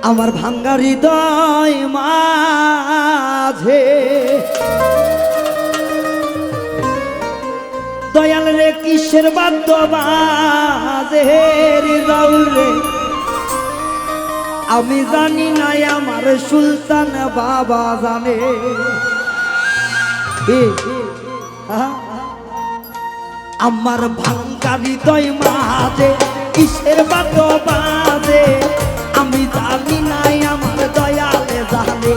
আমার ভাঙ্গা হৃদয় মাঝে দয়াল রে কিসের বাদ্য বাজে হৃদয় রে আমি জানি না আমার সুলতান বাবা জানে আমার ভাঙ্গা হৃদয় মাঝে কিসের বাদ্য বাজে আমি জানি না আমার দয়ালে জানে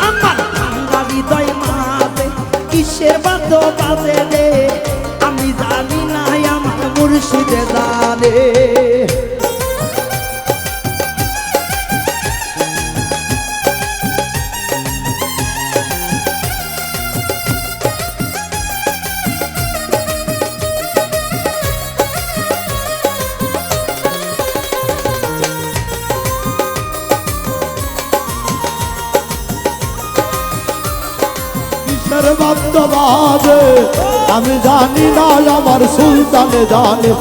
আমার ভাঙ্গা হৃদয় মাঝে কিসের বাদ্য বাজে রে আমি জানি না আমার মুর্শিদে জানে বাজে আমি জানি না আমার সুলতানে জানে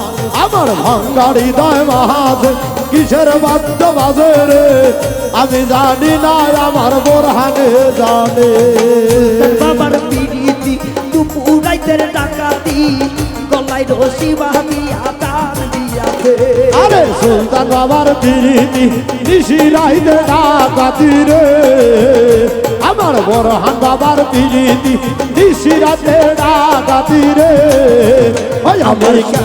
আমার ভাঙ্গা হৃদয় মাঝে কিসের বাদ্য বাজে রে আমি জানি না আমার বোরহানে জানে বাবার পিরিতি দুপুরাইতের ডাকাতি গলায় রশি বাঁধিয়া টান দিয়াছে আরে সুলতান বাবার পিরিতি নিশি রাইতে ডাকাতি রে আমার বোরহান বাবার পিরিতি নিশি রাতে ডাকাতি রে ওই আমেরিকা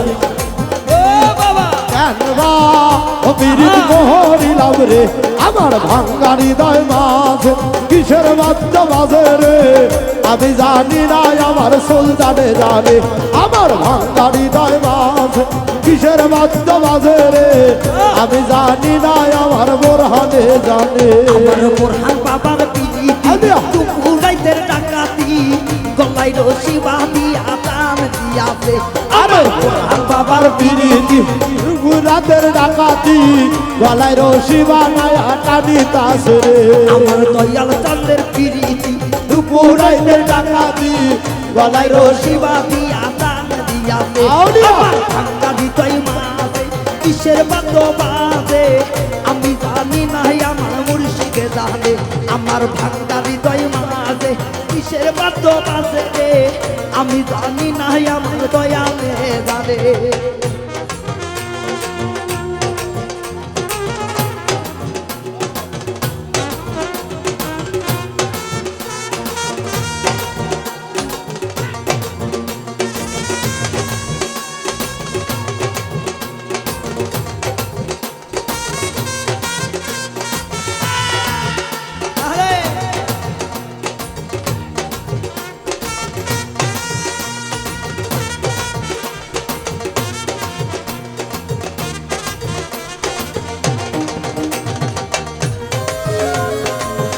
পিরিতি মোহরিলাম রে আমার ভাঙ্গা হৃদয় মাঝে কিসের বাদ্য বাজে রে আমি জানি না আমার সুলতানে জানে আমার ভাঙ্গা হৃদয় মাঝে কিসের বাদ্য বাজে রে আমি জানি না আমার বোরহানে জানে আমার বোরহান বাবার পিরিতি দুপুরাইতের ডাকাতি গলায় রশি বাঁধিয়া টান দিয়াছে আমার বোরহান বাবার পিরিতি রাতের ডাকাতি গলায় রশি বানায়া টানিতাছে রে আমার দয়াল চাঁদের পিরিতি দুপুরাইতের ডাকাতি গলায় রশি বাঁধিয়া টান দিয়াছে আউলিয়া আমার ভাঙ্গা হৃদয় মাঝে কিসের বাদ্য বাজে আমি জানি না আমার মুর্শিদে জানে আমার ভাঙ্গা হৃদয় মাঝে কিসের বাদ্য বাজে রে আমি জানি না আমার দয়ালে জানে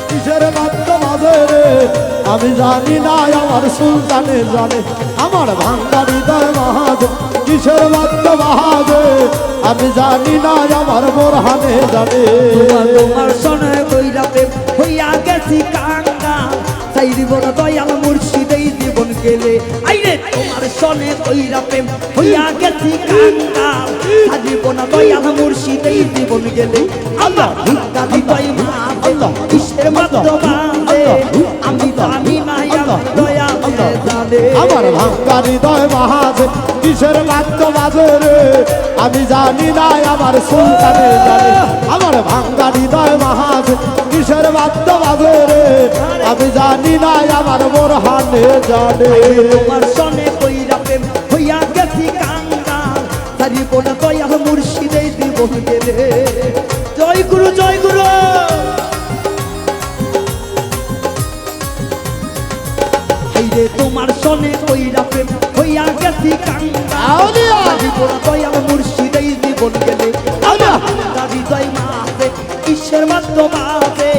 কিসের বাদ্য বাজে রে আমি জানি না আমার সুলতানে জানে আমার ভাঙ্গা হৃদয় মাঝে কিসের বাদ্য বাজে আমি জানি না আমার বোরহানে জানে তোমার সনে কইরাতে হইয়া গেছি কাঙ্গা চাই দিব না দয়াল মুর্শিদেই জীবন গেলে আইরে তোমার সনে কইরাতে হইয়া গেছি কাঙ্গা চাই দিব না দয়াল মুর্শিদেই জীবন গেলে আল্লাহ ভিক্ষা দিতই মাঝে কিসের বাদ্য বাজে আমি জানি না আমার দয়ালে জানে আমার ভাঙ্গা হৃদয় মাঝে কিসের বাদ্য বাজে রে আমি জানি না আমার সুলতানে জানে আমার ভাঙ্গা হৃদয় মাঝে কিসের বাদ্য বাজে রে আমি জানি না আমার বোরহানে জানে তোমার সনে কইরা প্রেম হইয়া গেছি কাঙ্গা সারিব না দয়াল মুর্শিদেই জীবন গেলে জয় গুরু জয় গুরু হাইরে তোমার সনে কইরা প্রেম হইয়া গেছি কাঙ্গা আউলিয়া সারিব না দয়াল মুর্শিদেই জীবন গেলে আল্লাহ হৃদয় মাঝে কিসের বাদ্য বাজে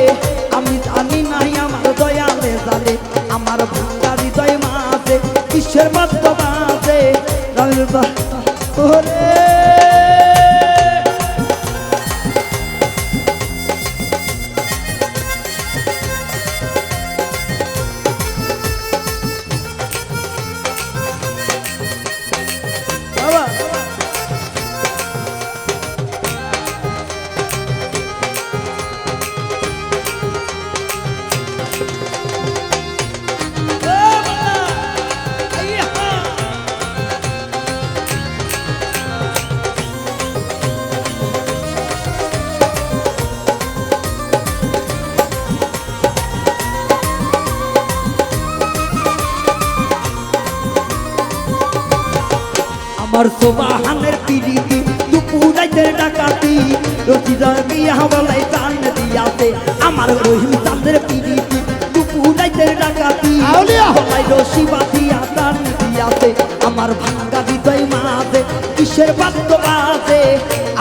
আমি জানি না আমার দয়ালে জানে আমার ভাঙ্গা হৃদয় মাঝে কিসের বাদ্য বাজে ওরে আমার সোবাহানের পিড়িতি দুপুরাইতের ডাকাতি রচিদার বিয়া বলাই টান দিয়াতে আমার রহিম চাঁদের পিড়িতি দুপুরাইতের ডাকাতি আউলিয়া। বলাই রশি বাঁধিয়া টান দিয়াতে আমার ভাঙ্গা হৃদয় মাঝে কিসের বাদ্য বাজে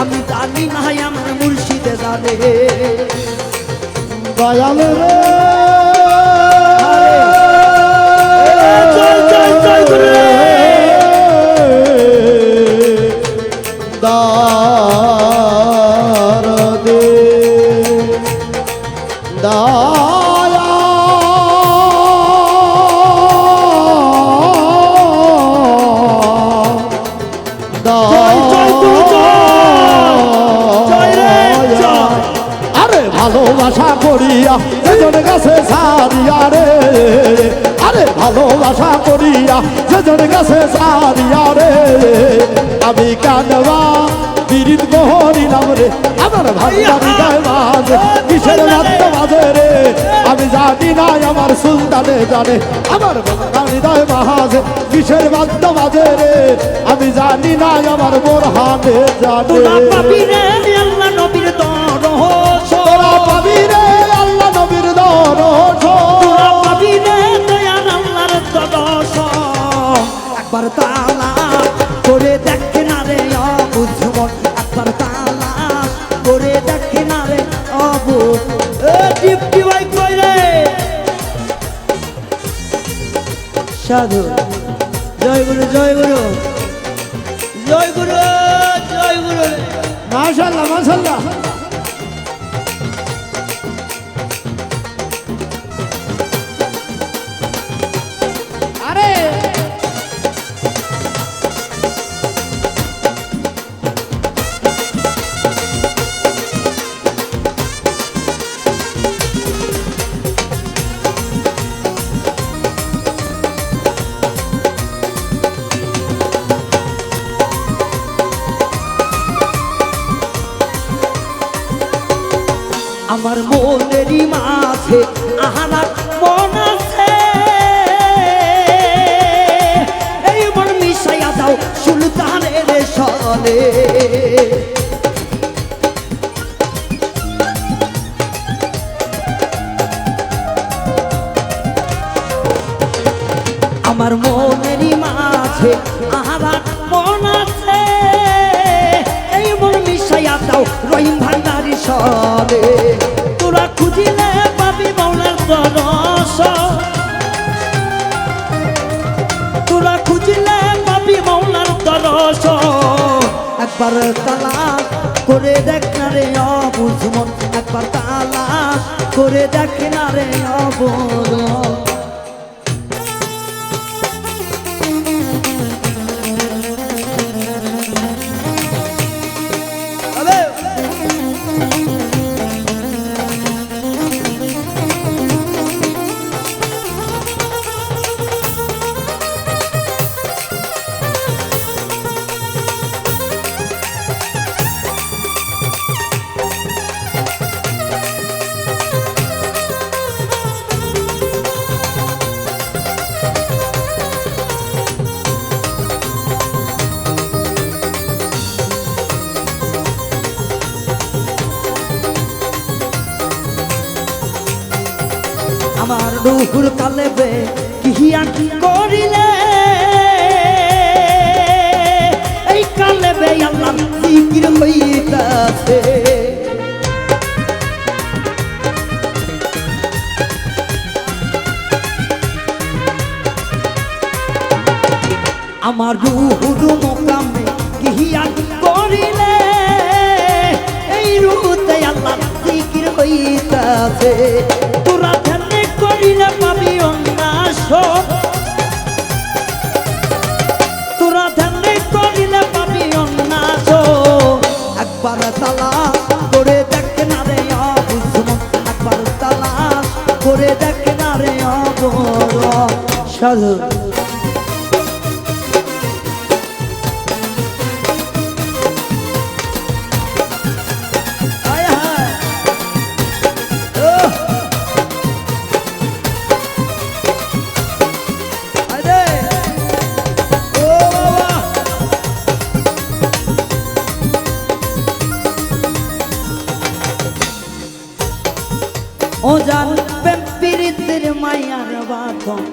আমি জানি না আমার মুর্শিদে জানে দয়াল রে জয় জয় জয় গুরু রে। দারদে দায়া জয় জয় গুরু জয় রে জয়। আরে ভালোবাসা করিয়া সেজন গাছে সারিয়া রে আরে ভালোবাসা করিয়া সেজন গাছে সারিয়া রে আমি কানবা বিরিত করিলাম রে আমার ভান্ডারি গায়ে মাঝে কিসের বাদ্য বাজে রে আমি জানি না আমার সুলতানে জানে আমার ভান্ডারি গায়ে মাঝে কিসের বাদ্য বাজে রে আমি জানি না আমার বোরহানে জানে তোরা পাবি রে আল্লাহ নবীর দরস তোরা পাবি রে আল্লাহ নবীর দরস তোরা পাবি রে দয়াল আল্লাহর দরস একবার তালা করে দেখে না রে অবুঝমন একবার তালা করে দেখে না রে অবু এ টিপটি ভাই কই রে সাধু জয় গুরু জয় গুরু জয় গুরু জয় গুরু মাশাআল্লাহ মাশাআল্লাহ আরে আমার মনেরই মাঝে আহানার মন আছে এই মন মিশাইয়া দাও সুলতানের সনে আমার মনেরই মাঝে আহানার মন আছে এই মন মিশাইয়া দাও রহিম ভান্ডারি সনে তোরা খুঁজিলে পাবি মৌলার দরস তোরা খুঁজিলে পাবি মৌলার দরস একবার তালাশ করে দেখ না রে অবুঝমন একবার তালাশ করে দেখ না রে অবুঝমন আমার রুহুর কালেবে কিহিয়া কি করিলে এই কালেবে আল্লাহ জিকির হইতাছে আমার রুহুর মোকামে কিহিয়া কি করিলে এই রুহুতে আল্লাহ জিকির হইতাছে তোরা ধ্যানে করিলে পাবি অন্যাস তোরা ধ্যানে করিলে পাবি অন্যাস একবার তালাশ করে দেখ না রে অবুঝমন একবার তালাশ করে দেখ না রে অবর সাধু ও জান প্রেম পীড়িতের মায়ার বাঁধন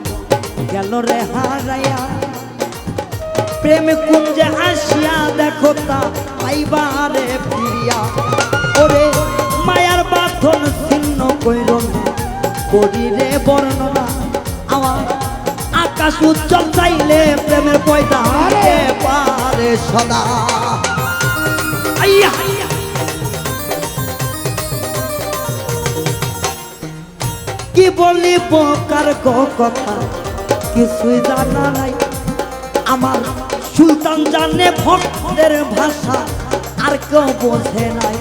গেল রে হারাইয়া প্রেম কুঞ্জে আসিয়া দেখো তা পাইবারে প্রিয়া ওরে মায়ার বাঁধন ছিন্ন কইর না করি রে বর্ণনা আমার আকাশ উজ্জ্বল চাইলে প্রেমের পয়দা রে পারে সদা আইয়া কি বলি বোকার কথা কিছুই জানা নাই আমার সুলতান জানে ভক্তের ভাষা আর কেউ বোঝে নাই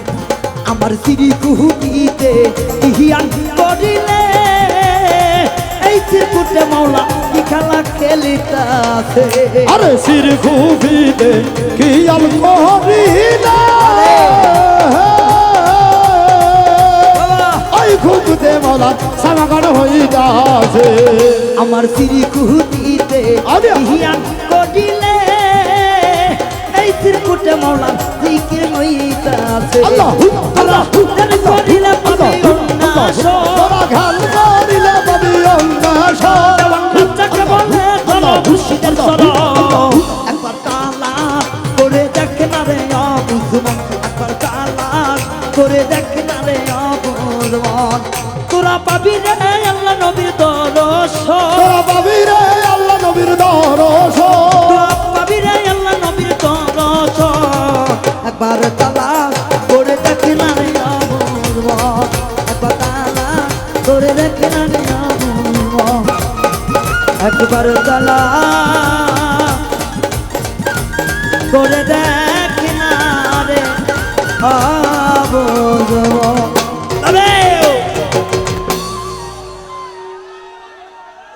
আমার সিঁড়ি কুহুকিতে ইহিয়ান করিলে এই চিরকুটে মাওলা কি খেলা খেলিতাছে আরে সির খুবিতে কি আল করিলে ওই খুবতে মাওলা সামাগান হইতাছে আমার সিঁড়ি কুহুকিতে ইহিয়ান করিলে এই চিরকুটে মাওলা জিকির হইতাছে আল্লাহ আল্লাহ তেরে করিলে পাবে উন্নাস তোরা ঘাল করিলে পাবি অঙ্গাস বাচ্চাকে বলে চলো খুশিদের সর একবার কালা করে দেখ না রে অবুঝমন একবার কালা করে দেখ না রে অবুঝমন তোরা পাবি রে আল্লাহ নবীর দর্শন তোরা পাবি রে আল্লাহ নবীর দর্শন তোরা পাবি রে আল্লাহ নবীর দর্শন একবার কালা করে দেখ না রে অবুঝমন একবার কালা করে দেখ না রে অবুঝমন একবার কালা করে দেখ